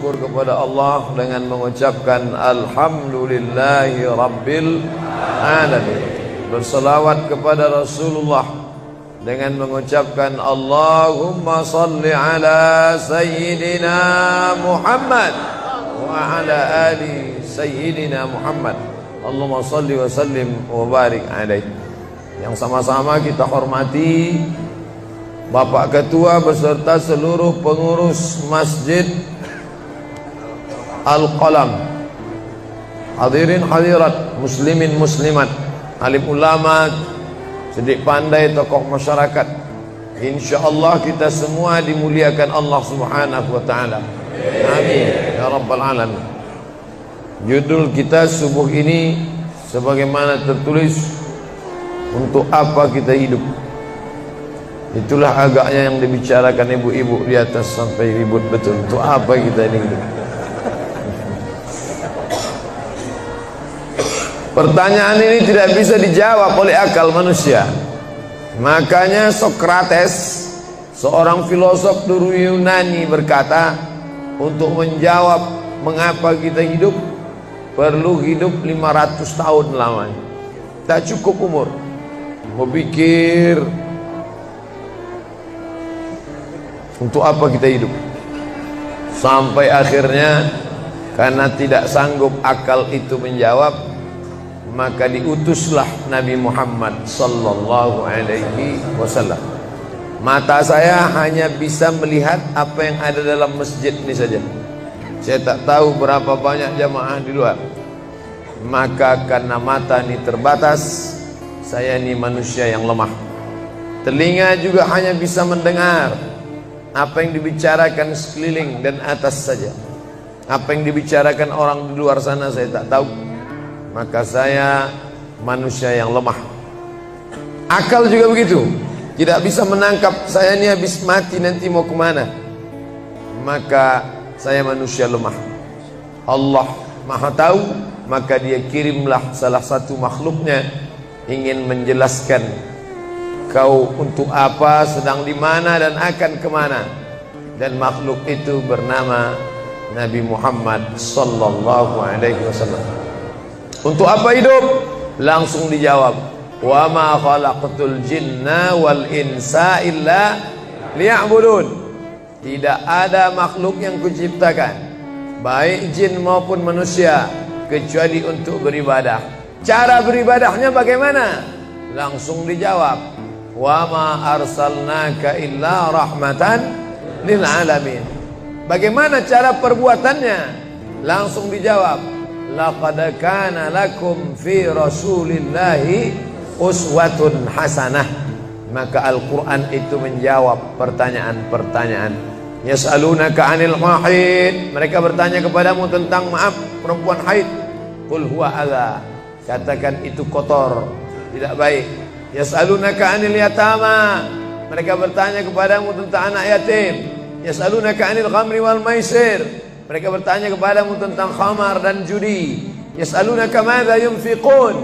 bersyukur kepada Allah dengan mengucapkan Alhamdulillahi Rabbil Alamin. Berselawat kepada Rasulullah dengan mengucapkan Allahumma salli ala Sayyidina Muhammad wa ala ali Sayyidina Muhammad. Allahumma salli wa sallim wa barik alaihi. Yang sama-sama kita hormati Bapak Ketua beserta seluruh pengurus Masjid Al-Qalam, hadirin hadirat, muslimin muslimat, alim ulama, sedik pandai, tokoh masyarakat. InsyaAllah kita semua dimuliakan Allah Subhanahu wa ta'ala. Amin ya rabbal alamin. Judul kita subuh ini sebagaimana tertulis, untuk apa kita hidup. Itulah agaknya yang dibicarakan ibu-ibu di atas sampai ribut betul. Untuk apa kita ini hidup? Pertanyaan ini tidak bisa dijawab oleh akal manusia. Makanya Sokrates, seorang filosof dulu Yunani, berkata, untuk menjawab mengapa kita hidup, perlu hidup 500 tahun lamanya. Tak cukup umur. Mau pikir untuk apa kita hidup. Sampai akhirnya karena tidak sanggup akal itu menjawab, maka diutuslah Nabi Muhammad sallallahu alaihi wasallam. Mata saya hanya bisa melihat apa yang ada dalam masjid ini saja. Saya tak tahu berapa banyak jamaah di luar. Maka karena mata ini terbatas, saya ini manusia yang lemah. Telinga juga hanya bisa mendengar apa yang dibicarakan sekeliling dan atas saja. Apa yang dibicarakan orang di luar sana saya tak tahu. Maka saya manusia yang lemah. Akal juga begitu, tidak bisa menangkap saya ini habis mati nanti mau kemana. Maka saya manusia lemah. Allah Maha tahu, maka dia kirimlah salah satu makhluknya ingin menjelaskan kau untuk apa, sedang di mana dan akan kemana. Dan makhluk itu bernama Nabi Muhammad sallallahu alaihi wasallam. Untuk apa hidup? Langsung dijawab, wa ma khalaqtul jinna wal insa illa liya'budun. Tidak ada makhluk yang kuciptakan, baik jin maupun manusia, kecuali untuk beribadah. Cara beribadahnya bagaimana? Langsung dijawab, wa ma arsalnaka illa rahmatan lil alamin. Bagaimana cara perbuatannya? Langsung dijawab, laqad kana lakum fi rasulillahi uswatun hasanah. Maka Al-Quran itu menjawab pertanyaan-pertanyaan. Yas'alunaka 'anil mahid, mereka bertanya kepadamu tentang perempuan haid. Qul huwa adza, katakan itu kotor, tidak baik. Yas'alunaka 'anil yatama, mereka bertanya kepadamu tentang anak yatim. Yas'alunaka 'anil khamri wal maisir, mereka bertanya kepadamu tentang khamar dan judi. Yas'alunaka madza yunfiqun,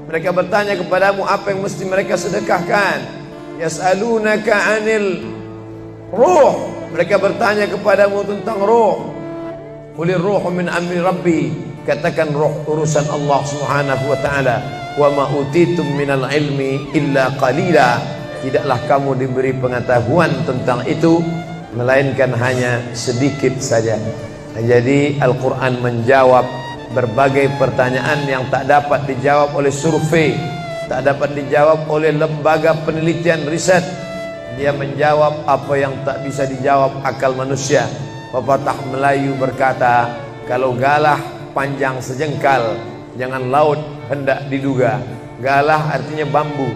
mereka bertanya kepadamu apa yang mesti mereka sedekahkan. Yas'alunaka 'anil ruh, mereka bertanya kepadamu tentang ruh. Qulir ruhu min amri rabbi, katakan ruh urusan Allah Subhanahu wa ta'ala. Wa ma utitum minal ilmi illa qalila, tidaklah kamu diberi pengetahuan tentang itu melainkan hanya sedikit saja. Jadi Al-Quran menjawab berbagai pertanyaan yang tak dapat dijawab oleh survei, tak dapat dijawab oleh lembaga penelitian riset. Dia menjawab apa yang tak bisa dijawab akal manusia. Pepatah Melayu berkata, kalau galah panjang sejengkal, jangan laut hendak diduga. Galah artinya bambu.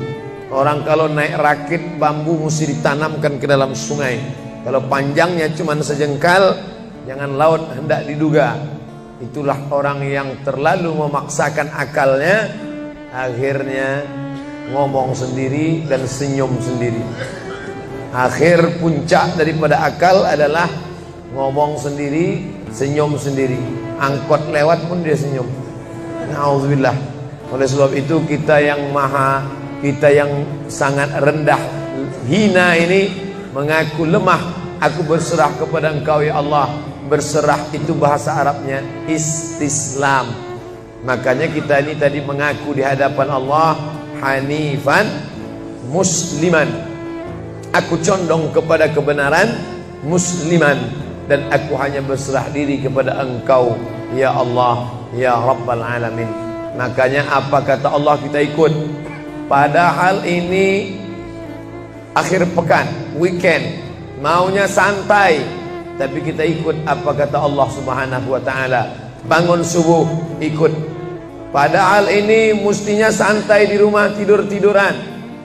Orang kalau naik rakit bambu mesti ditanamkan ke dalam sungai. Kalau panjangnya cuma sejengkal, jangan laut hendak diduga. Itulah orang yang terlalu memaksakan akalnya, akhirnya ngomong sendiri dan senyum sendiri. Akhir puncak daripada akal adalah ngomong sendiri, senyum sendiri. Angkot lewat pun dia senyum. Na'udzubillah. Oleh sebab itu kita yang sangat rendah, hina ini mengaku lemah. Aku berserah kepada Engkau ya Allah. Berserah itu bahasa Arabnya istislam. Makanya kita ini tadi mengaku di hadapan Allah hanifan musliman. Aku condong kepada kebenaran, musliman, dan aku hanya berserah diri kepada Engkau ya Allah ya Rabbal Alamin. Makanya apa kata Allah kita ikut. Padahal ini akhir pekan, weekend, maunya santai, tapi kita ikut apa kata Allah Subhanahu wa taala. Bangun subuh ikut. Padahal ini mestinya santai di rumah, tidur-tiduran,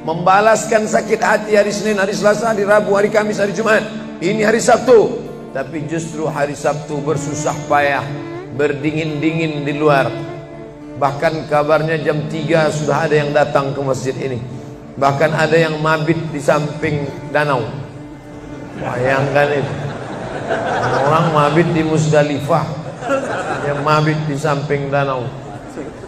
membalaskan sakit hati hari Senin, hari Selasa, hari Rabu, hari Kamis, hari Jumat. Ini hari Sabtu, tapi justru hari Sabtu bersusah payah, berdingin-dingin di luar. Bahkan kabarnya jam 3 sudah ada yang datang ke masjid ini. Bahkan ada yang mabit di samping danau. Bayangkan itu. Orang mabit di Musdalifah, yang mabit di samping danau.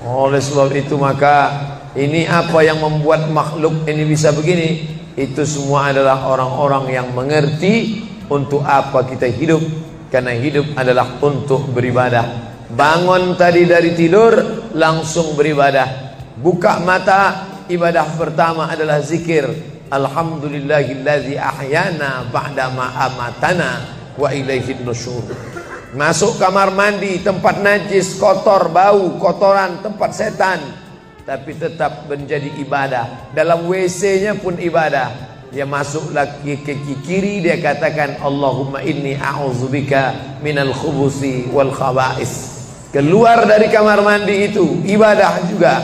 Oleh sebab itu maka ini apa yang membuat makhluk ini bisa begini? Itu semua adalah orang-orang yang mengerti untuk apa kita hidup. Karena hidup adalah untuk beribadah. Bangun tadi dari tidur langsung beribadah. Buka mata, ibadah pertama adalah zikir. Alhamdulillahillazi ahyana ba'dama amatana wa ilaihin nusyur. Masuk kamar mandi, tempat najis, kotor, bau, kotoran, tempat setan, tapi tetap menjadi ibadah. Dalam WC-nya pun ibadah. Dia masuk lagi ke kiri, dia katakan Allahumma inni a'udzubika minal khubusi wal khaba'is. Keluar dari kamar mandi itu ibadah juga.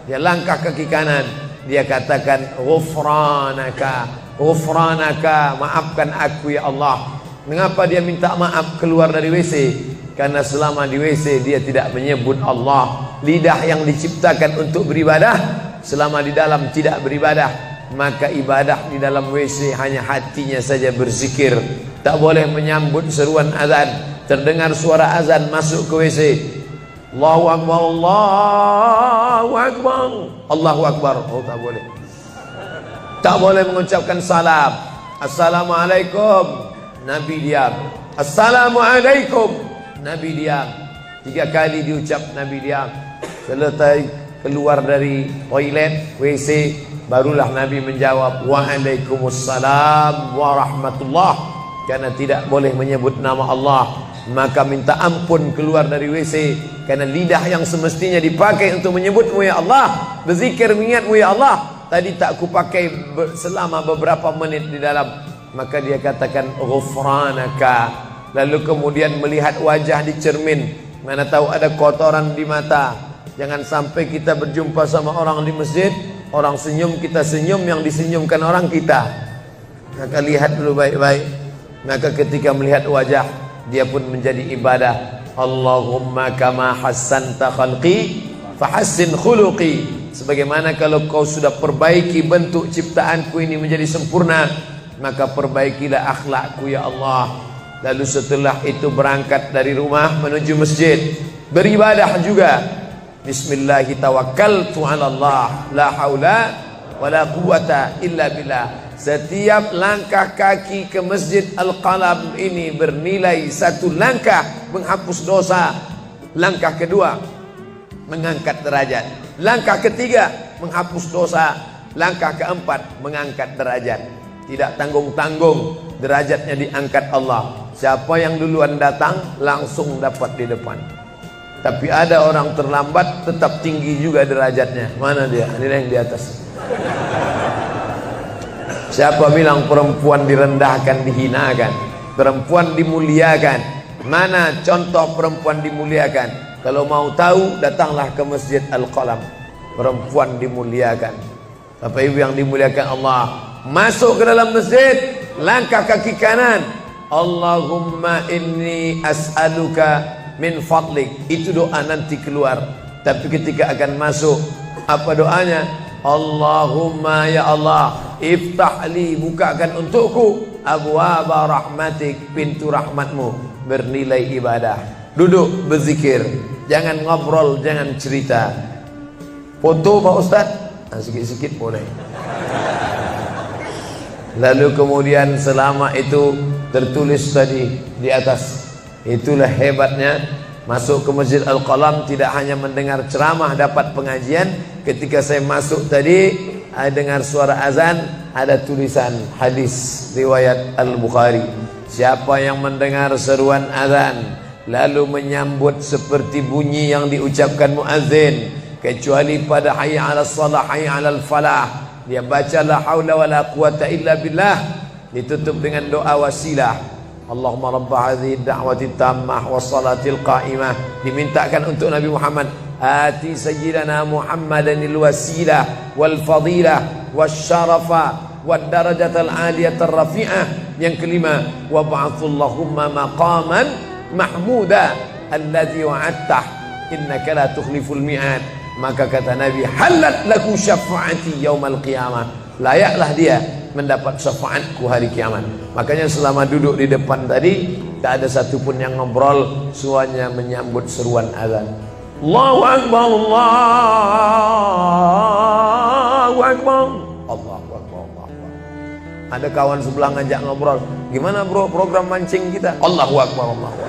Dia langkah kaki kanan, dia katakan ghufranaka, ghufranaka, maafkan aku ya Allah. Mengapa dia minta maaf keluar dari WC? Karena selama di WC dia tidak menyebut Allah. Lidah yang diciptakan untuk beribadah, selama di dalam tidak beribadah, maka ibadah di dalam WC hanya hatinya saja berzikir. Tak boleh menyambut seruan azan. Terdengar suara azan masuk ke WC, Allahu Akbar, Allahu Akbar, Allahu Akbar. Oh, tak boleh. Tak boleh mengucapkan salam. Assalamualaikum, Nabi diam. Assalamualaikum, Nabi diam. 3 kali diucap, Nabi diam. Selesai keluar dari toilet, WC, barulah Nabi menjawab Waalaikumsalam warahmatullah. Karena tidak boleh menyebut nama Allah, maka minta ampun keluar dari WC. Karena lidah yang semestinya dipakai untuk menyebutmu ya Allah, berzikir mengingatmu ya Allah, tadi tak kupakai selama beberapa menit di dalam. Maka dia katakan ghufranaka. Lalu kemudian melihat wajah di cermin, mana tahu ada kotoran di mata. Jangan sampai kita berjumpa sama orang di masjid, orang senyum, kita senyum, yang disenyumkan orang kita. Maka lihat dulu baik-baik. Maka ketika melihat wajah, dia pun menjadi ibadah. Allahumma kama hassanta khalqi fahassin khuluqi. Sebagaimana kalau kau sudah perbaiki bentuk ciptaanku ini menjadi sempurna, maka perbaikilah akhlakku ya Allah. Lalu setelah itu berangkat dari rumah menuju masjid, beribadah juga. Bismillahi tawakkaltu ala Allah, la haula wala quwata illa billah. Setiap langkah kaki ke Masjid Al-Qalam ini bernilai 1 langkah menghapus dosa. Langkah kedua mengangkat derajat. Langkah ketiga menghapus dosa. Langkah keempat mengangkat derajat. Tidak tanggung-tanggung, derajatnya diangkat Allah. Siapa yang duluan datang langsung dapat di depan. Tapi ada orang terlambat tetap tinggi juga derajatnya. Mana dia? Ini yang di atas. Siapa bilang perempuan direndahkan, dihinakan? Perempuan dimuliakan. Mana contoh perempuan dimuliakan? Kalau mau tahu, datanglah ke Masjid Al-Qalam. Perempuan dimuliakan. Bapak Ibu yang dimuliakan Allah, masuk ke dalam masjid, langkah kaki kanan, Allahumma inni as'aluka min fadlik. Itu doa nanti keluar. Tapi ketika akan masuk, apa doanya? Allahumma ya Allah, iftahli, bukakan untukku abwaaba rahmatik, pintu rahmatmu, bernilai ibadah. Duduk berzikir, jangan ngobrol, jangan cerita. Foto Pak Ustaz, sikit-sikit boleh. Lalu kemudian selama itu tertulis tadi di atas, Itulah hebatnya masuk ke Masjid Al-Qalam, tidak hanya mendengar ceramah, dapat pengajian. Ketika saya masuk tadi, dengar suara azan, ada tulisan hadis riwayat Al-Bukhari. Siapa yang mendengar seruan azan lalu menyambut seperti bunyi yang diucapkan muazzin, kecuali pada hayya 'alas shalah, hayya 'alal falah, dia baca la haula wala quwata illa billah, ditutup dengan doa wasilah. Allahumma rabb hadhihi ad-da'wati tammah was-salatil qa'imah, dimintakan untuk Nabi Muhammad, ati sayyidina Muhammadanil wasilah wal fadilah wasyarafa wad darajatal aliyatar rafi'ah. Yang kelima, wa ba'athallahumma maqaman mahmuda alladzi wa'adtah innaka la tukhliful mi'ad. Maka kata Nabi, halat laku syafaati yaumal qiyamah, layaklah dia mendapat syafaatku hari kiamat. Makanya selama duduk di depan tadi, tak ada satupun yang ngobrol, semuanya menyambut seruan azan. Allahu Akbar, Allahu Akbar, Allahu Akbar, Allahu Akbar. Ada kawan sebelah ngajak ngobrol, gimana bro program mancing kita? Allahu Akbar, Allahu Akbar.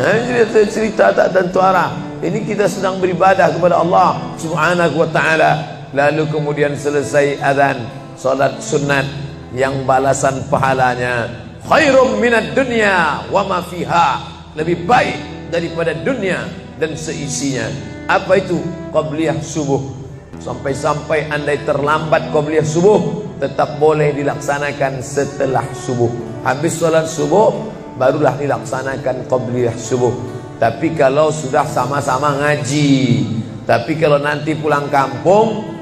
Nah, cerita tak tentu arah. Ini kita sedang beribadah kepada Allah Subhanahu wa ta'ala. Lalu kemudian selesai azan, salat sunat yang balasan pahalanya khairum minad dunya wa ma fiha, lebih baik daripada dunia dan seisinya. Apa itu? Qabliyah subuh. Sampai-sampai andai terlambat qabliyah subuh, tetap boleh dilaksanakan setelah subuh. Habis salat subuh barulah dilaksanakan qabliyah subuh. Tapi kalau sudah sama-sama ngaji, tapi kalau nanti pulang kampung,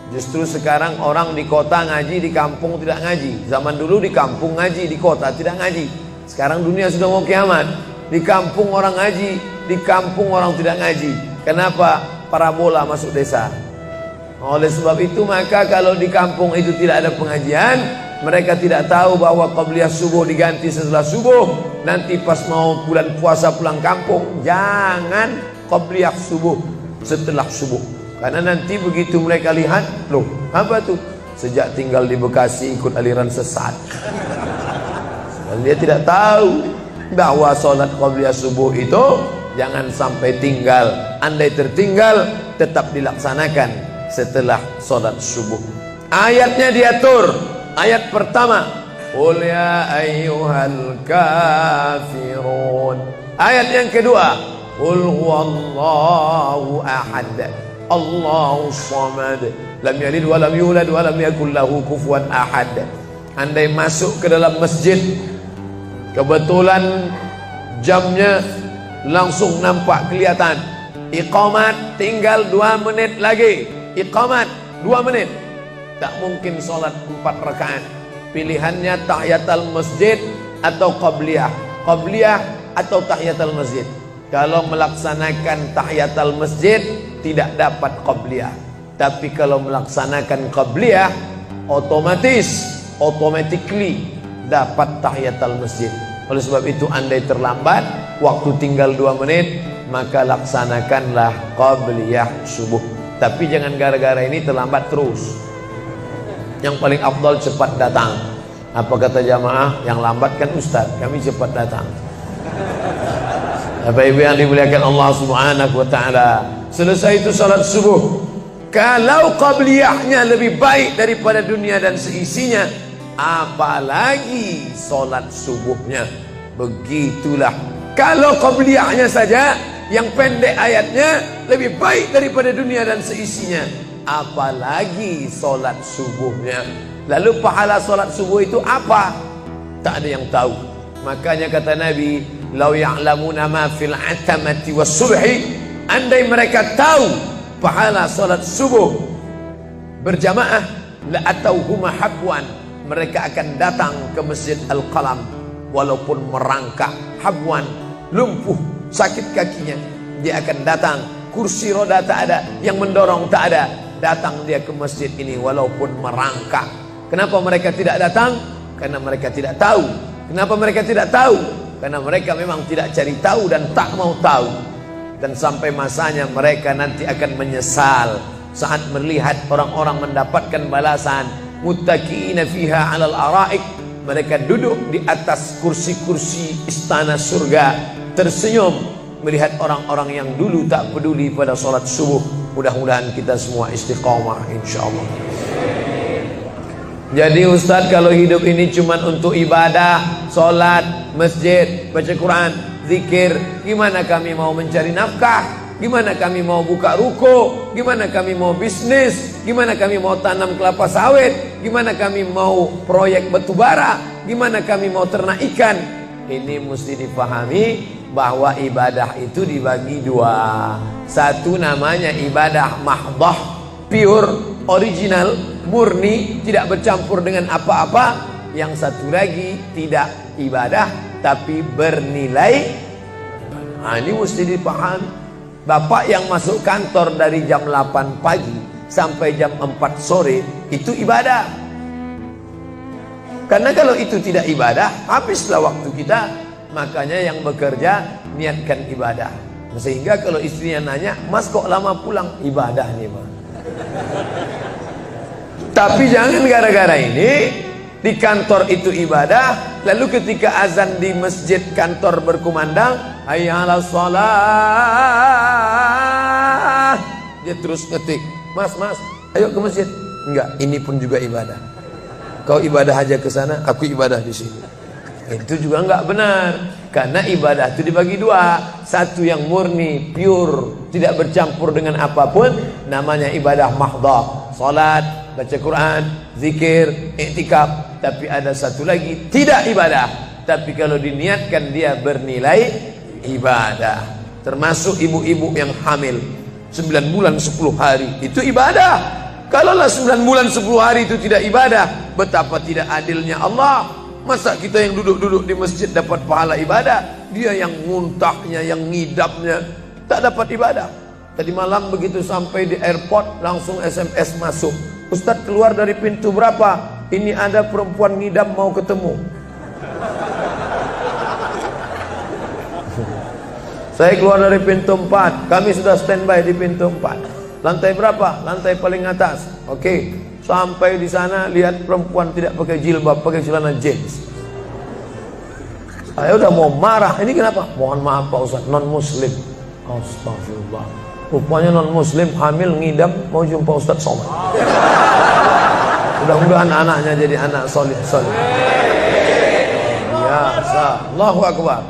justru sekarang orang di kota ngaji, di kampung tidak ngaji. Zaman dulu di kampung ngaji, di kota tidak ngaji. Sekarang dunia sudah mau kiamat. Di kampung orang ngaji, di kampung orang tidak ngaji. Kenapa? Parabola masuk desa. Oleh sebab itu, maka kalau di kampung itu tidak ada pengajian, mereka tidak tahu bahwa qabliyah subuh diganti setelah subuh. Nanti pas mau bulan puasa pulang kampung, jangan qabliyah subuh setelah subuh. Karena nanti begitu mereka lihat, loh apa tuh? Sejak tinggal di Bekasi ikut aliran sesat. Dan dia tidak tahu bahwa sholat qabliyah subuh itu jangan sampai tinggal. Andai tertinggal, tetap dilaksanakan setelah sholat subuh. Ayatnya diatur. Ayat pertama, qul ya ayyuhal kafirun. Ayat yang kedua, qul huwallahu ahad, Allahu samad, lam yalid wa lam yulad wa lam yakul lahu kufuwan ahad. Andai masuk ke dalam masjid, kebetulan jamnya langsung nampak kelihatan, iqamat tinggal 2 menit lagi, iqamat 2 menit, tak mungkin sholat 4 rakaat. Pilihannya tahiyatul masjid atau qabliyah, qabliyah atau tahiyatul masjid. Kalau melaksanakan tahiyatul masjid tidak dapat qabliyah. Tapi kalau melaksanakan qabliyah, automatically dapat tahiyatul masjid. Oleh sebab itu, andai terlambat, waktu tinggal 2 menit, maka laksanakanlah qabliyah subuh. Tapi jangan gara-gara ini terlambat terus. Yang paling afdal cepat datang. Apa kata jamaah? Yang lambat kan ustaz, kami cepat datang. Bapak-ibu yang dimuliakan Allah Subhanahu wa ta'ala, selesai itu salat subuh. Kalau qabliyahnya lebih baik daripada dunia dan seisinya, apalagi salat subuhnya. Begitulah. Kalau qabliyahnya saja yang pendek ayatnya lebih baik daripada dunia dan seisinya, apalagi salat subuhnya. Lalu pahala salat subuh itu apa? Tak ada yang tahu. Makanya kata Nabi, lau ya'lamuna ma fil atamati was subhi, andai mereka tahu pahala salat subuh berjamaah, la atauhuma habwan, mereka akan datang ke Masjid Al-Qalam walaupun merangkak, habwan, lumpuh, sakit kakinya, dia akan datang. Kursi roda tak ada, yang mendorong tak ada, datang dia ke masjid ini walaupun merangkak. Kenapa mereka tidak datang? Karena mereka tidak tahu. Kenapa mereka tidak tahu? Karena mereka memang tidak cari tahu dan tak mau tahu. Dan sampai masanya mereka nanti akan menyesal saat melihat orang-orang mendapatkan balasan muttaqiina fiha 'alal araik, Mereka duduk di atas kursi-kursi istana surga, tersenyum melihat orang-orang yang dulu tak peduli pada sholat subuh. Mudah-mudahan kita semua istiqomah insyaallah. Jadi Ustadz, kalau hidup ini cuma untuk ibadah, sholat, masjid, baca Quran, zikir, gimana kami mau mencari nafkah? Gimana kami mau buka ruko? Gimana kami mau bisnis? Gimana kami mau tanam kelapa sawit? Gimana kami mau proyek batubara? Gimana kami mau ternak ikan? Ini mesti dipahami bahwa ibadah itu dibagi dua. Satu namanya ibadah mahdhah, pure, original, murni, tidak bercampur dengan apa-apa. Yang satu lagi tidak ibadah tapi bernilai. Nah, ini mesti dipahami. Bapak yang masuk kantor dari jam 8 pagi sampai jam 4 sore itu ibadah. Karena kalau itu tidak ibadah, habislah waktu kita. Makanya yang bekerja niatkan ibadah. Sehingga kalau istrinya nanya, "Mas kok lama pulang?" Ibadah nih, Mas. Tapi jangan gara-gara ini di kantor itu ibadah, lalu ketika azan di masjid kantor berkumandang, hayya 'alas shalah, dia terus ngetik, "Mas, ayo ke masjid." Enggak, ini pun juga ibadah. Kau ibadah aja ke sana, aku ibadah di sini. Itu juga enggak benar. Karena ibadah itu dibagi dua. Satu yang murni, pure, tidak bercampur dengan apapun, namanya ibadah mahdhah. Salat, baca Quran, zikir, iktikaf. Tapi ada satu lagi tidak ibadah, tapi kalau diniatkan dia bernilai ibadah. Termasuk ibu-ibu yang hamil 9 bulan 10 hari itu ibadah. Kalaulah 9 bulan 10 hari itu tidak ibadah, betapa tidak adilnya Allah. Masa kita yang duduk-duduk di masjid dapat pahala ibadah, dia yang muntahnya, yang ngidapnya tak dapat ibadah. Tadi malam begitu sampai di airport langsung SMS masuk, "Ustadz, keluar dari pintu berapa? Ini ada perempuan ngidam mau ketemu." Saya keluar dari pintu 4, kami sudah standby di pintu 4. Lantai berapa? Lantai paling atas. Oke. Sampai di sana lihat perempuan tidak pakai jilbab, pakai celana jeans. Saya udah mau marah. Ini kenapa? "Mohon maaf Pak Ustaz, non muslim." Astagfirullah. Rupanya non muslim hamil ngidam mau jumpa Ustaz Somad. Mudah-mudahan anaknya jadi anak solid. Ya, Allahu Akbar.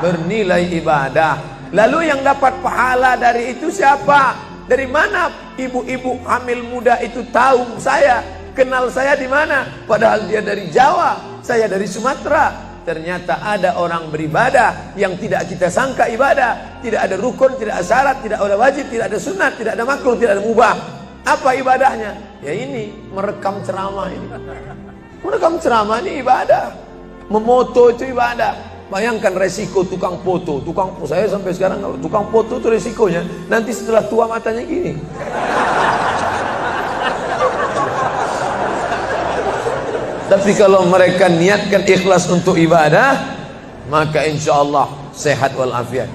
Bernilai ibadah. Lalu yang dapat pahala dari itu siapa? Dari mana ibu-ibu hamil muda itu tahu saya? Kenal saya di mana? Padahal dia dari Jawa, saya dari Sumatera. Ternyata ada orang beribadah yang tidak kita sangka ibadah. Tidak ada rukun, tidak ada syarat, tidak ada wajib, tidak ada sunat, tidak ada makruh, tidak ada mubah. Apa ibadahnya? Ya ini, merekam ceramah ini. Merekam ceramah ini ibadah. Memoto itu ibadah. Bayangkan resiko tukang foto. Saya sampai sekarang tukang foto itu resikonya nanti setelah tua matanya gini. Tapi kalau mereka niatkan ikhlas untuk ibadah, maka insya Allah sehat walafiat.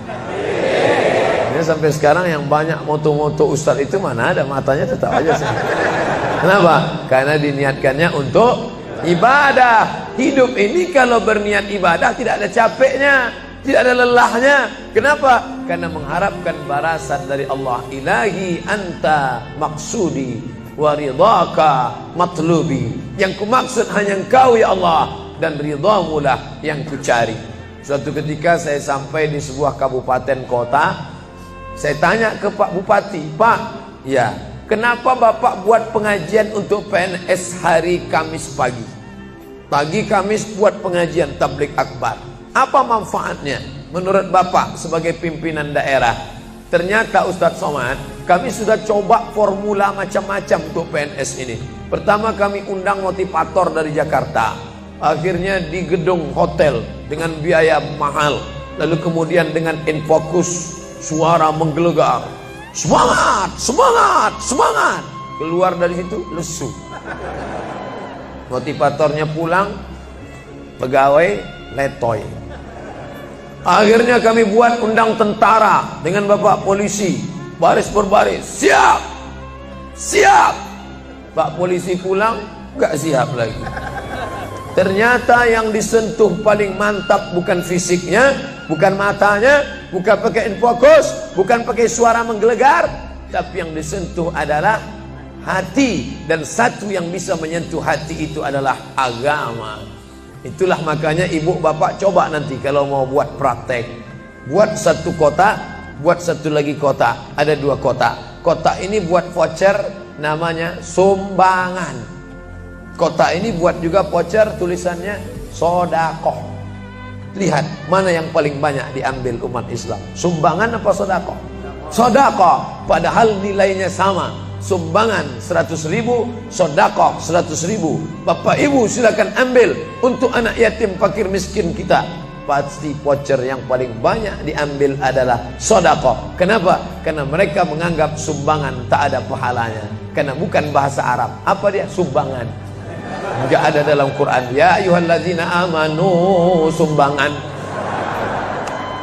Ini sampai sekarang yang banyak moto-moto ustaz itu mana ada matanya tetap aja sehat. Kenapa? Karena diniatkannya untuk ibadah. Hidup ini kalau berniat ibadah tidak ada capeknya, tidak ada lelahnya. Kenapa? Karena mengharapkan balasan dari Allah. Ilahi anta maksudi wa ridhaka matlubi. Yang kumaksud hanya Engkau ya Allah, dan ridhamu lah yang kucari. Suatu ketika saya sampai di sebuah kabupaten kota, saya tanya ke Pak Bupati, "Pak, ya, kenapa Bapak buat pengajian untuk PNS hari Kamis pagi? Pagi Kamis buat pengajian tabligh akbar. Apa manfaatnya menurut Bapak sebagai pimpinan daerah?" Ternyata Ustadz Somad, kami sudah coba formula macam-macam untuk PNS ini. Pertama kami undang motivator dari Jakarta. Akhirnya di gedung hotel dengan biaya mahal. Lalu kemudian dengan infocus, suara menggelegar. Semangat, semangat, semangat. Keluar dari situ lesu. Motivatornya pulang, pegawai letoy. Akhirnya kami buat undang tentara dengan bapak polisi, baris per baris, siap, siap. Pak polisi pulang, nggak siap lagi. Ternyata yang disentuh paling mantap bukan fisiknya, bukan matanya, bukan pakai infocus, bukan pakai suara menggelegar, tapi yang disentuh adalah hati. Dan satu yang bisa menyentuh hati itu adalah agama. Itulah makanya ibu bapak coba nanti kalau mau buat praktek, buat satu kotak, buat satu lagi kotak, ada 2 kotak. Kotak ini buat voucher namanya sumbangan. Kotak ini buat juga voucher tulisannya sodakoh. Lihat mana yang paling banyak diambil umat Islam, sumbangan apa sodakoh? Sodakoh, padahal nilainya sama. Sumbangan 100.000, sodakoh 100.000. Bapak ibu silakan ambil untuk anak yatim fakir miskin kita. Pasti voucher yang paling banyak diambil adalah sodakoh. Kenapa? Karena mereka menganggap sumbangan tak ada pahalanya, karena bukan bahasa Arab. Apa dia? Sumbangan. Enggak ada dalam Quran. Ya ayyuhalladzina amanu, sumbangan.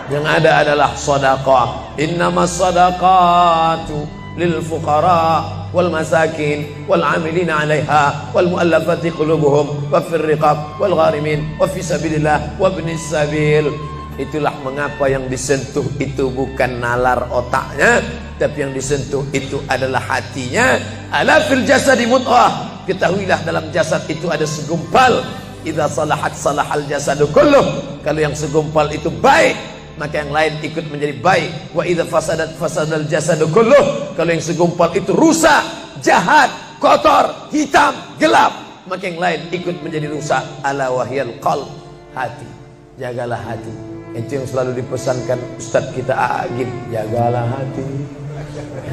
Yang ada adalah sedekah. Innamas shadaqatu lil fuqara wal masakin wal 'amilina 'alaiha wal mu'allafati qulubuhum wa fir riqab wal gharimin wa fi sabilillah wa ibnis sabil. Itulah mengapa yang disentuh itu bukan nalar otaknya, tapi yang disentuh itu adalah hatinya. Ala fil jasadi mudghah. Ketahuilah dalam jasad itu ada segumpal. Idza salahat salahal jasadu kulluh. Kalau yang segumpal itu baik, maka yang lain ikut menjadi baik. Wa idza fasadat fasadal jasadu kulluh. Kalau yang segumpal itu rusak, jahat, kotor, hitam, gelap, maka yang lain ikut menjadi rusak. Ala wahyal qalb, hati. Jagalah hati. Itu yang selalu dipesankan Ustadz kita Agib, jagalah hati.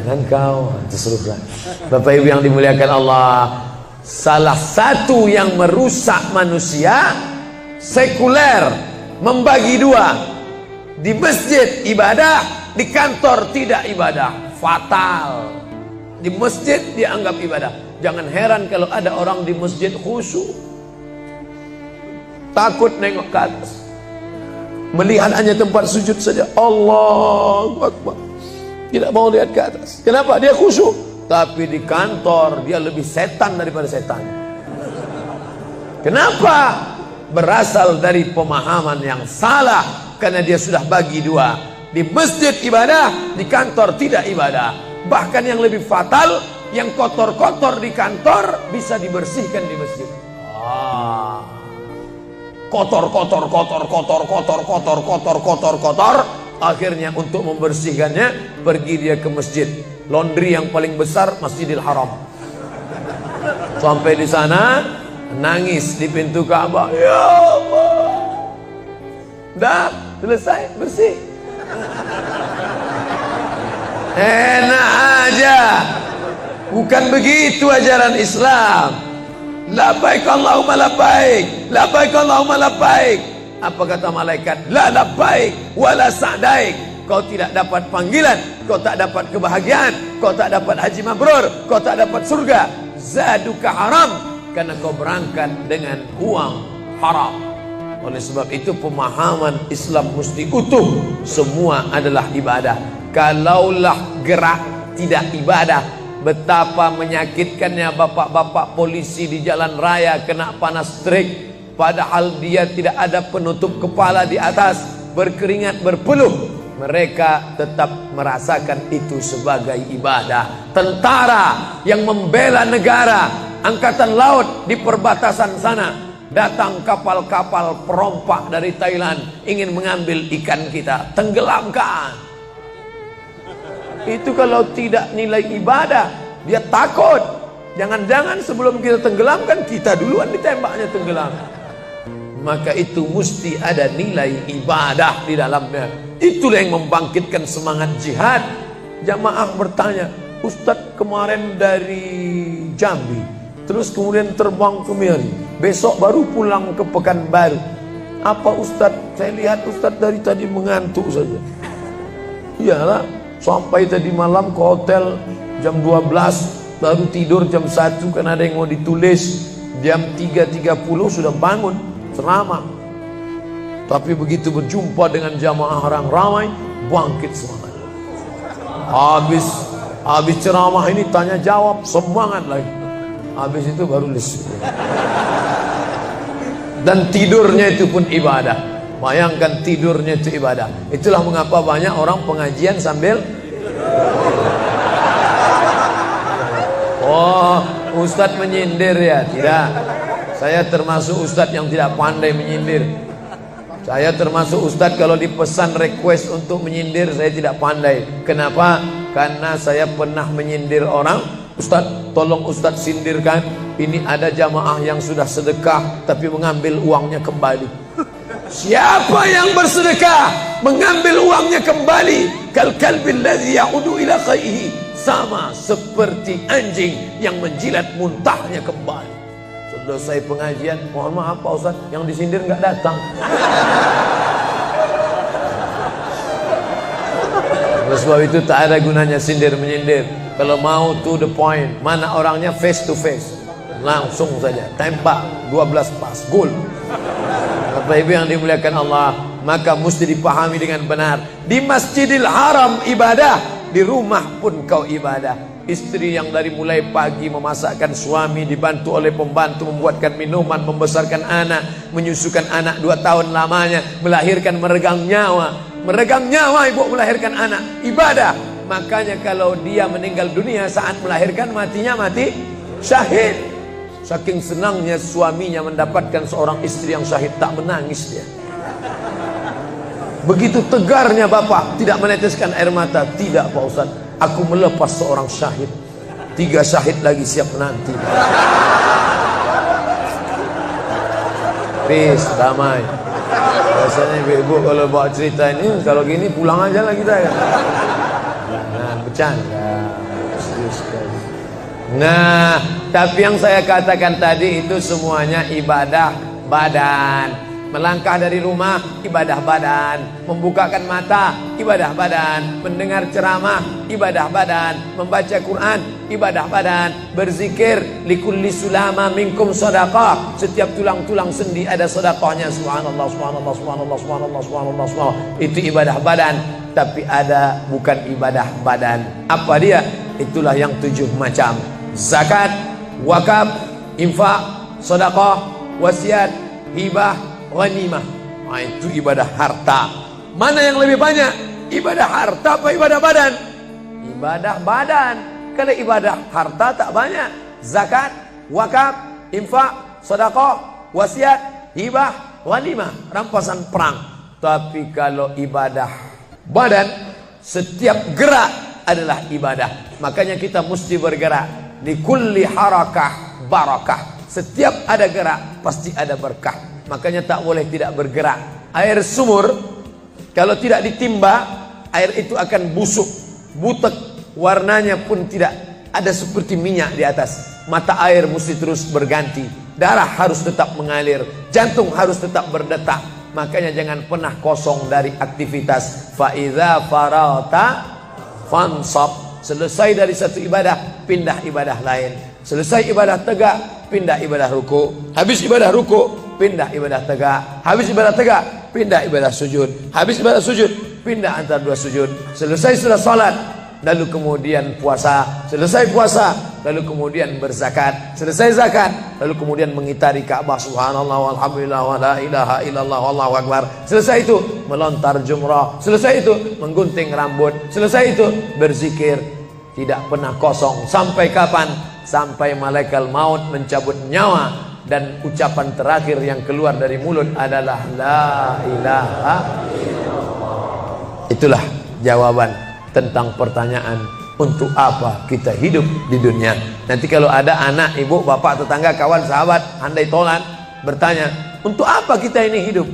Jangan kau terserah. Bapak Ibu yang dimuliakan Allah, salah satu yang merusak manusia sekuler, membagi 2. Di masjid ibadah, di kantor tidak ibadah. Fatal. Di masjid dianggap ibadah. Jangan heran kalau ada orang di masjid khusyuk, takut nengok ke atas, melihat hanya tempat sujud saja. Allahu Akbar, tidak mau lihat ke atas. Kenapa? Dia khusyuk. Tapi di kantor dia lebih setan daripada setan. Kenapa? Berasal dari pemahaman yang salah. Karena dia sudah bagi 2. Di masjid ibadah, di kantor tidak ibadah. Bahkan yang lebih fatal, yang kotor-kotor di kantor bisa dibersihkan di masjid. Kotor. Akhirnya untuk membersihkannya pergi dia ke masjid. Laundry yang paling besar Masjidil Haram. Sampai di sana nangis di pintu Ka'bah. Ya Allah, dah selesai bersih. Enak aja. Bukan begitu ajaran Islam. Labbaik Allahumma labbaik, labbaik Allahumma labbaik. Apa kata malaikat? La labbaik wala sa'daik. Kau tidak dapat panggilan, kau tak dapat kebahagiaan, kau tak dapat haji mabrur, kau tak dapat surga. Zaduka haram, karena kau berangkat dengan uang haram. Oleh sebab itu pemahaman Islam mesti utuh. Semua adalah ibadah. Kalaulah gerak tidak ibadah, betapa menyakitkannya bapak-bapak polisi di jalan raya kena panas terik, padahal dia tidak ada penutup kepala di atas, berkeringat berpeluh. Mereka tetap merasakan itu sebagai ibadah. Tentara yang membela negara, angkatan laut di perbatasan sana, datang kapal-kapal perompak dari Thailand ingin mengambil ikan kita, tenggelamkan. Itu kalau tidak nilai ibadah, dia takut. Jangan-jangan sebelum kita tenggelamkan, kita duluan ditembaknya tenggelam. Maka itu mesti ada nilai ibadah di dalamnya. Itulah yang membangkitkan semangat jihad. Jamaah bertanya, Ustadz kemarin dari Jambi, terus kemudian terbang ke Miri, besok baru pulang ke Pekanbaru. Apa Ustadz? Saya lihat Ustadz dari tadi mengantuk saja. Iyalah, sampai tadi malam ke hotel jam 12, baru tidur jam 1 karena ada yang mau ditulis. Jam 3.30 sudah bangun ceramah. Tapi begitu berjumpa dengan jamaah orang ramai, bangkit semangat. Habis ceramah ini tanya jawab, semangat lagi. Habis itu baru lesu. Dan tidurnya itu pun ibadah. Bayangkan tidurnya itu ibadah. Itulah mengapa banyak orang pengajian sambil oh, ustadz menyindir ya? Tidak. Saya termasuk ustadz yang tidak pandai menyindir. Saya termasuk ustadz kalau dipesan request untuk menyindir saya tidak pandai. Kenapa? Karena saya pernah menyindir orang. Ustadz, tolong ustadz sindirkan. Ini ada jamaah yang sudah sedekah tapi mengambil uangnya kembali. Siapa yang bersedekah mengambil uangnya kembali? Kal kalbil ladzi ya'udu ila qaihi, sama seperti anjing yang menjilat muntahnya kembali. Selesai pengajian, mohon maaf Pak Ustaz, yang disindir nggak datang. Oleh sebab itu tak ada gunanya sindir menyindir. Kalau mau to the point, mana orangnya face to face, langsung saja tembak 12 pas, gol. Bapak Ibu yang dimuliakan Allah, maka mesti dipahami dengan benar. Di Masjidil Haram ibadah, di rumah pun kau ibadah. Istri yang dari mulai pagi memasakkan suami, dibantu oleh pembantu membuatkan minuman, membesarkan anak, menyusukan anak 2 tahun lamanya, melahirkan, meregang nyawa ibu melahirkan anak, ibadah. Makanya kalau dia meninggal dunia saat melahirkan, matinya mati syahid. Saking senangnya suaminya mendapatkan seorang istri yang syahid, tak menangis dia. Begitu tegarnya bapak, tidak meneteskan air mata. Tidak Pak Ustaz, aku melepas seorang syahid, 3 syahid lagi siap menanti. Peace, damai. Biasanya ibu-ibu kalau bawa cerita ini, kalau gini pulang aja lah kita kan. Nah, bercanda. Serius sekali. Nah, tapi yang saya katakan tadi itu semuanya ibadah badan. Melangkah dari rumah, ibadah badan. Membukakan mata, ibadah badan. Mendengar ceramah, ibadah badan. Membaca Quran, ibadah badan. Berzikir, likulli sulama minkum sadaqah. Setiap tulang-tulang sendi ada sedekahnya. Subhanallah, subhanallah, subhanallah, subhanallah, subhanallah, subhanallah. Itu ibadah badan. Tapi ada bukan ibadah badan. Apa dia? Itulah yang 7 macam. Zakat, wakaf, infak, sedekah, wasiat, hibah, ghanimah. Nah, itu ibadah harta. Mana yang lebih banyak? Ibadah harta apa ibadah badan? Ibadah badan. Kalau ibadah harta tak banyak. Zakat, wakaf, infak, sedekah, wasiat, hibah, ghanimah, rampasan perang. Tapi kalau ibadah badan, setiap gerak adalah ibadah. Makanya kita mesti bergerak. Di kulli harakah barakah. Setiap ada gerak pasti ada berkah. Makanya tak boleh tidak bergerak. Air sumur kalau tidak ditimba, air itu akan busuk, butek, warnanya pun tidak ada seperti minyak di atas. Mata air mesti terus berganti. Darah harus tetap mengalir, jantung harus tetap berdetak. Makanya jangan pernah kosong dari aktivitas. Fa iza farata fansab. Selesai dari satu ibadah, pindah ibadah lain. Selesai ibadah tegak, pindah ibadah ruku. Habis ibadah ruku, pindah ibadah tegak. Habis ibadah tegak, pindah ibadah sujud. Habis ibadah sujud, pindah antara 2 sujud. Selesai sudah salat, lalu kemudian puasa. Selesai puasa, lalu kemudian berzakat. Selesai zakat, lalu kemudian mengitari Ka'bah. Subhanallah walhamdulillah wa la ilaha illallah wallahu akbar. Selesai itu melontar jumrah. Selesai itu menggunting rambut. Selesai itu berzikir. Tidak pernah kosong. Sampai kapan? Sampai malaikat maut mencabut nyawa dan ucapan terakhir yang keluar dari mulut adalah la ilaha illallah. Itulah jawaban tentang pertanyaan untuk apa kita hidup di dunia. Nanti kalau ada anak, ibu, bapak, tetangga, kawan, sahabat, andai tolan bertanya, untuk apa kita ini hidup?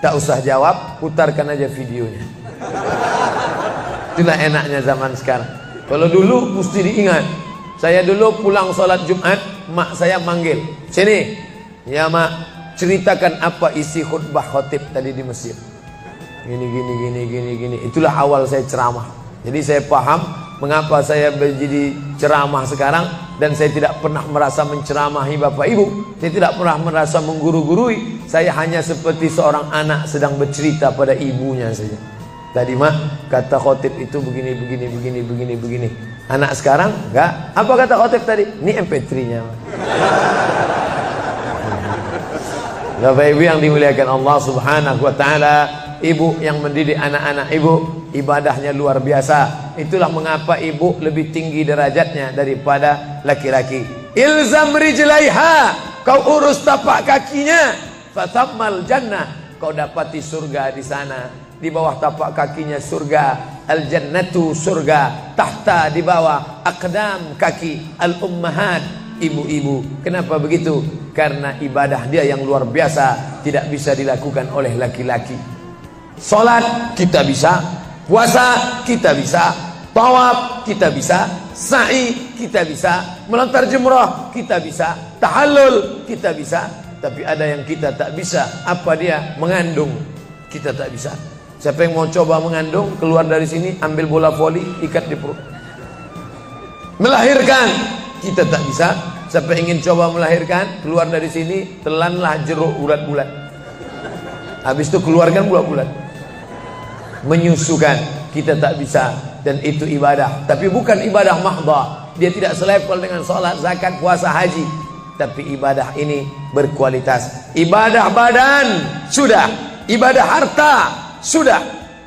Tak usah jawab, putarkan aja videonya. Itulah enaknya zaman sekarang. Kalau dulu mesti diingat. Saya dulu pulang sholat Jumat, mak saya manggil, sini ya mak, ceritakan apa isi khutbah khotib tadi di masjid. Gini. Itulah awal saya ceramah. Jadi saya paham mengapa saya menjadi ceramah sekarang. Dan saya tidak pernah merasa menceramahi bapak ibu. Saya tidak pernah merasa mengguru-gurui. Saya hanya seperti seorang anak sedang bercerita pada ibunya saja. Tadi mak, kata khotib itu begini. Anak sekarang enggak. Apa kata khotib tadi? Ini MP3-nya. Bapak Ibu yang dimuliakan Allah Subhanahu wa taala, ibu yang mendidik anak-anak ibu, ibadahnya luar biasa. Itulah mengapa ibu lebih tinggi derajatnya daripada laki-laki. Ilzam rijlaiha, kau urus tapak kakinya, fatammal jannah, kau dapati surga di sana. Di bawah tapak kakinya surga, al jannatu surga, tahta di bawah aqdam kaki al ummahat, ibu-ibu. Kenapa begitu? Karena ibadah dia yang luar biasa, tidak bisa dilakukan oleh laki-laki. Salat kita bisa, puasa kita bisa, tawaf kita bisa, sa'i kita bisa, melontar jumrah kita bisa, tahallul kita bisa. Tapi ada yang kita tak bisa. Apa dia? Mengandung kita tak bisa. Siapa yang mau coba mengandung, keluar dari sini, ambil bola voli, ikat di perut. Melahirkan kita tak bisa. Siapa ingin coba melahirkan, keluar dari sini, telanlah jeruk bulat-bulat. Habis itu keluarkan bulat-bulat. Menyusukan kita tak bisa, dan itu ibadah. Tapi bukan ibadah mahdhah. Dia tidak selevel dengan salat, zakat, puasa, haji. Tapi ibadah ini berkualitas. Ibadah badan sudah, ibadah harta sudah.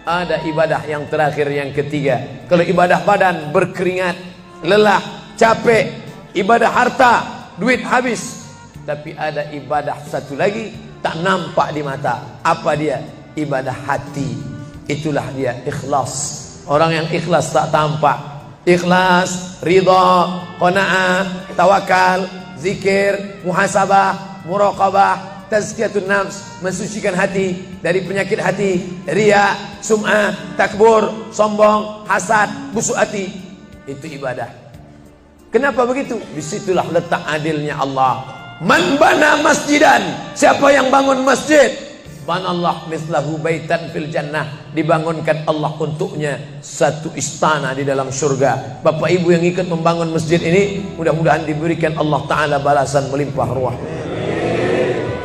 Ada ibadah yang terakhir, yang ketiga. Kalau ibadah badan berkeringat, lelah, capek. Ibadah harta, duit habis. Tapi ada ibadah satu lagi, tak nampak di mata. Apa dia? Ibadah hati. Itulah dia ikhlas. Orang yang ikhlas tak tampak. Ikhlas, ridha, qanaah, tawakal, zikir, muhasabah, muraqabah, tazkiyatun nafs, mensucikan hati dari penyakit hati, riya, sum'ah, takbur, sombong, hasad, busuk hati. Itu ibadah. Kenapa begitu? Disitulah letak adilnya Allah. Man bana masjidan, siapa yang bangun masjid, banallah mislahu baitan fil jannah, dibangunkan Allah untuknya satu istana di dalam surga. Bapak Ibu yang ikut membangun masjid ini, mudah-mudahan diberikan Allah Ta'ala balasan melimpah ruah.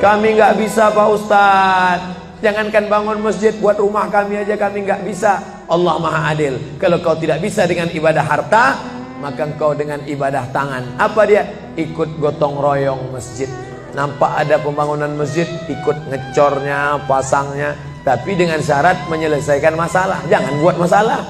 Kami nggak bisa Pak Ustadz, jangankan bangun masjid, buat rumah kami aja kami nggak bisa. Allah Maha Adil. Kalau kau tidak bisa dengan ibadah harta, maka engkau dengan ibadah tangan. Apa dia? Ikut gotong royong masjid. Nampak ada pembangunan masjid, ikut ngecornya, pasangnya. Tapi dengan syarat menyelesaikan masalah. Jangan buat masalah.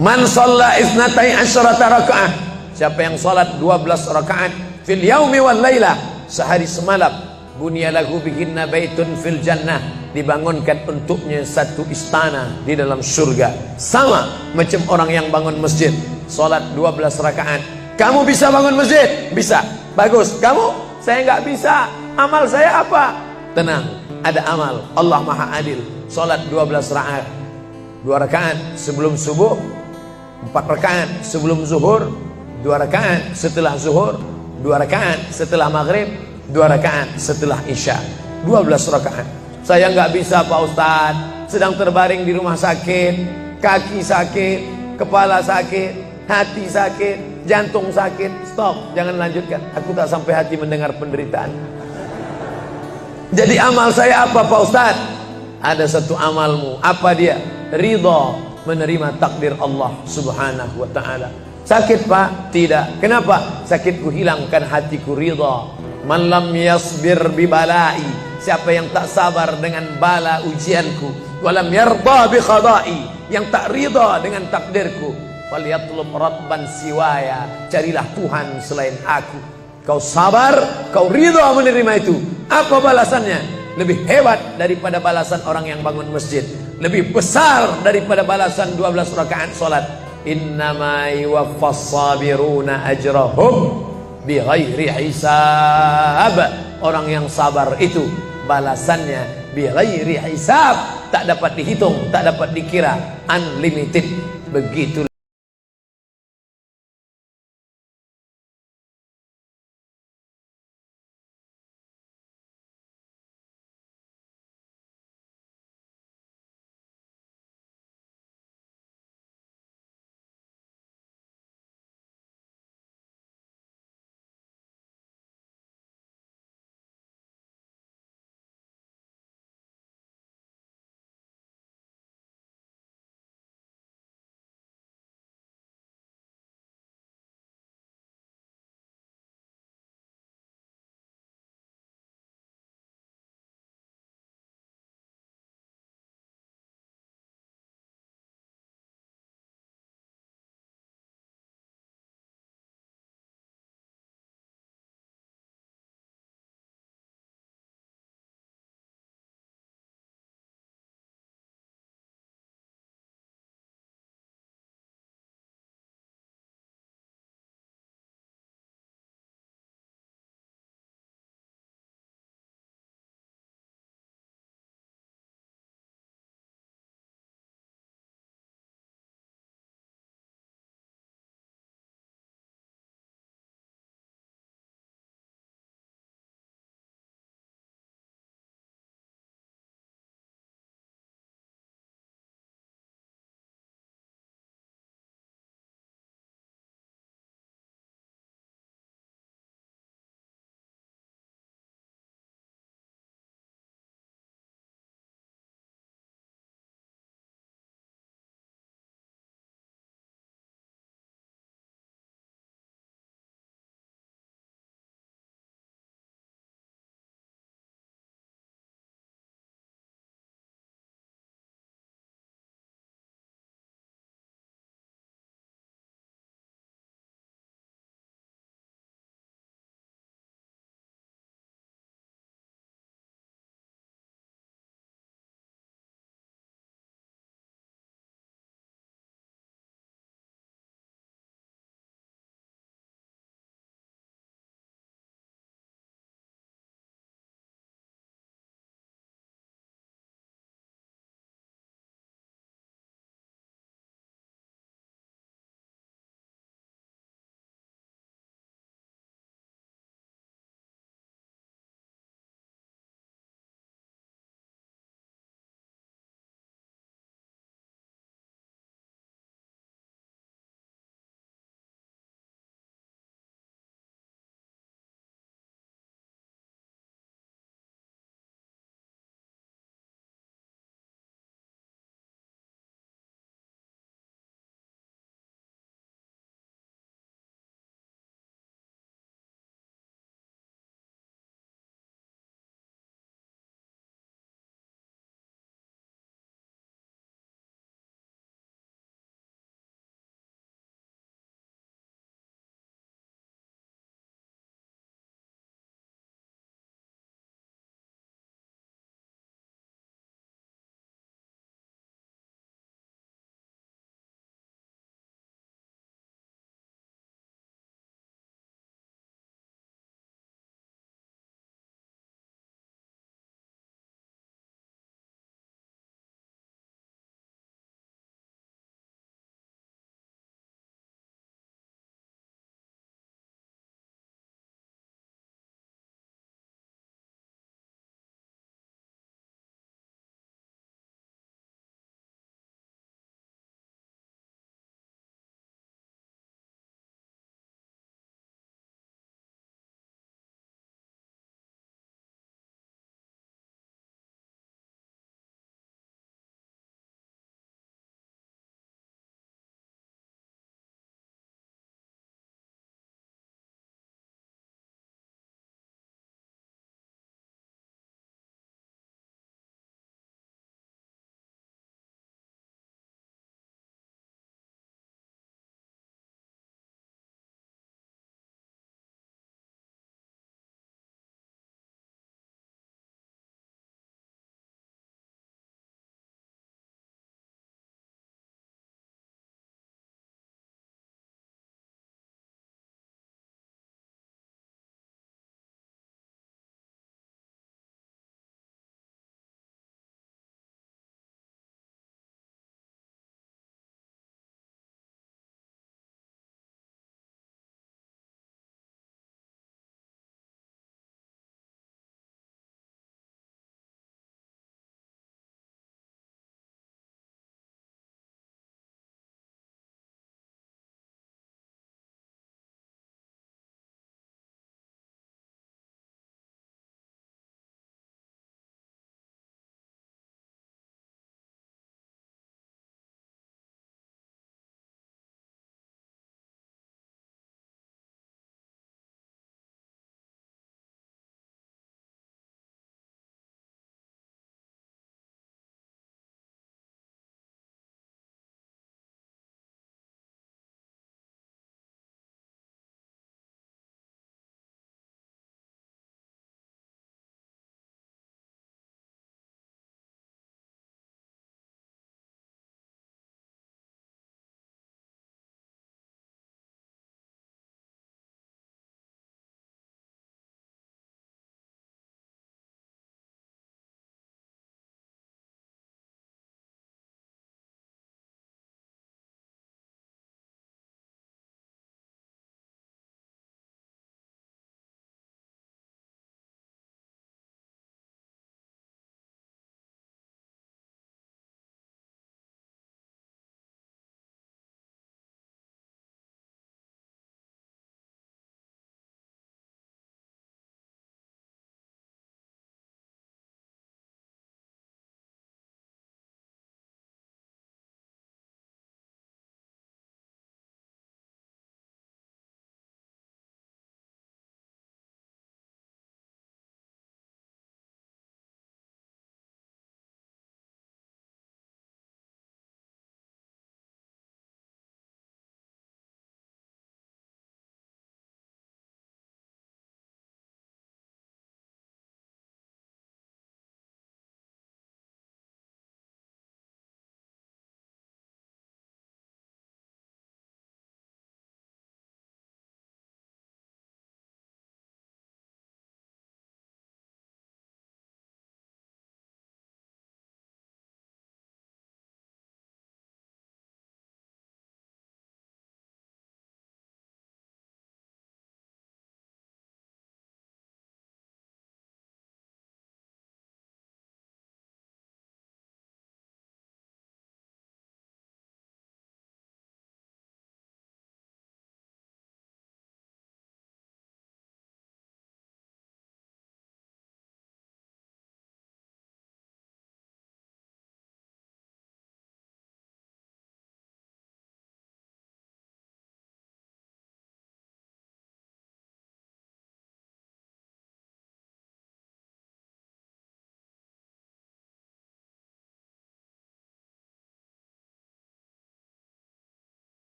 Man shalla isnatai asyarata raka'ah, siapa yang salat 12 rakaat fil yaumi wal lailah, sehari semalam, bunyalahu bihinna baitun fil jannah, dibangunkan untuknya satu istana di dalam surga. Sama macam orang yang bangun masjid, salat 12 rakaat. Kamu bisa bangun masjid? Bisa. Bagus. Kamu? Saya nggak bisa. Amal saya apa? Tenang, ada amal. Allah Maha Adil. Salat 12 rakaat. 2 rakaat sebelum subuh, 4 rakaat sebelum zuhur, 2 rakaat setelah zuhur, 2 rakaat setelah maghrib, 2 rakaat setelah isya. 12 rakaat. Saya nggak bisa Pak Ustadz, sedang terbaring di rumah sakit, kaki sakit, kepala sakit, hati sakit, jantung sakit. Stop, jangan lanjutkan. Aku tak sampai hati mendengar penderitaan. Jadi amal saya apa Pak Ustadz? Ada satu amalmu. Apa dia? Ridha, menerima takdir Allah Subhanahu wa ta'ala. Sakit Pak? Tidak. Kenapa? Sakitku hilangkan, hatiku ridha. Man lam yasbir bibalai, siapa yang tak sabar dengan bala ujianku, walam yarda bi qada'i, yang tak ridha dengan takdirku, falyatlub rabban siwaya, carilah Tuhan selain aku. Kau sabar, kau ridha menerima itu. Apa balasannya? Lebih hebat daripada balasan orang yang bangun masjid, lebih besar daripada balasan 12 rakaat salat. Innama yuwaffas sabiruna ajrahum bighairi hisab. Orang yang sabar itu balasannya bighairi hisab, tak dapat dihitung, tak dapat dikira, unlimited. Begitu.